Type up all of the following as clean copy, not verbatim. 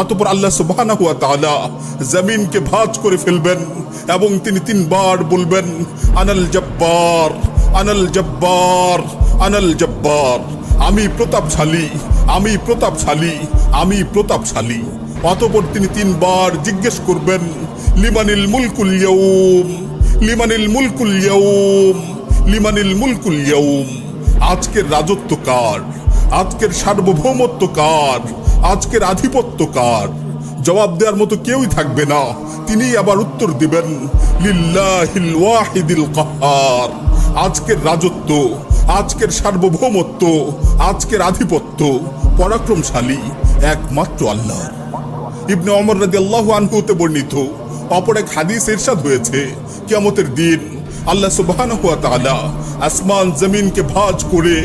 অতঃপর আল্লাহ সুবহানাহু ওয়া তাআলা জমিনকে ভাঁজ করে ফেলবেন এবং তিনি তিনবার বলবেন, আনাল জব্বার, আনাল জব্বার, আনাল জব্বার। আমি প্রতাপশালী, আমি প্রতাপশালী, আমি প্রতাপশালী। অতঃপর তিনি তিনবার জিজ্ঞেস করবেন, লিমানিল মুলকুল ইয়াউম, লিমানিল মুলকুল ইয়াউম, লিমানিল মুলকুল ইয়াউম। আজকের রাজত্ব কার? আজকের সার্বভৌমত্ব কার? আজকের আধিপত্য কার? জবাব দেওয়ার মতো কেউই থাকবে না। তিনি আবার উত্তর দিবেন, লিল্লাহিল ওয়াহিদিল কাহ্হার। আজকের রাজত্ব, আজকের সার্বভৌমত্ব, আজকের আধিপত্য, পরাক্রমশালী একমাত্র আল্লাহ। ইবনে ওমর রাদিয়াল্লাহু আনহুতে বর্ণিত অপর এক হাদিস ইরশাদ হয়েছে, কিয়ামতের দিন আল্লাহ সুবহানাহু ওয়া তাআলা আসমান জমিনকে ভাঁজ করে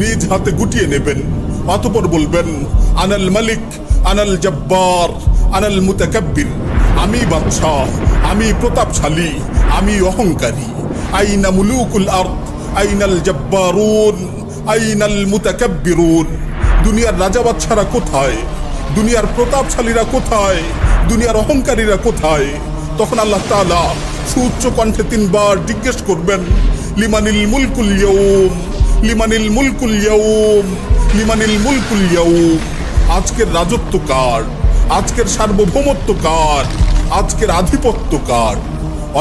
নিজ হাতে গুটিয়ে নেবেন। অতঃপর বলবেন, আনাল মালিক, আনাল জব্বার, আনাল মুতাকাব্বির। আমি বাদশাহ, আমি প্রতাপশালী, আমি অহংকারী। আইনা মুলুকুল আরদ, আইনাল জব্বারুন, আইনাল মুতাকাব্বিরুন। দুনিয়ার রাজা বাদশারা কোথায়? দুনিয়ার প্রতাপশালীরা কোথায়? দুনিয়ার অহংকারীরা কোথায়? তখন আল্লাহ তাআলা সুউচ্চ কণ্ঠে তিনবার জিজ্ঞেস করবেন, লিমানিল মুলকুল ইয়াউম, লিমানিল মুলকুল ইয়াউম, লিমানিল মুলকুল ইয়াউম। আজকের রাজত্ব কার? আজকের সার্বভৌমত্ব কার? আজকের আধিপত্য কার?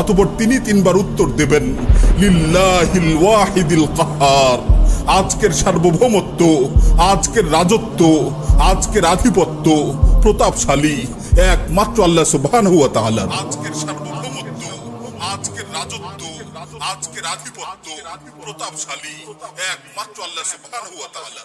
অতঃপর তিনি তিনবার উত্তর দেবেন, লিল্লাহিল ওয়াহিদিল কাহ্হার। আজকের সার্বভৌমত্ব, আজকের রাজত্ব, আজকের আধিপত্য, প্রতাপশালী একমাত্র আল্লাহ সুবহানাহু ওয়া তাআলা। আজকের সার্বভৌমত্ব, আজকের রাজত্ব, আজকের আধিপত্য, প্রতাপশালী একমাত্র আল্লাহ সুবহানাহু ওয়া তাআলা।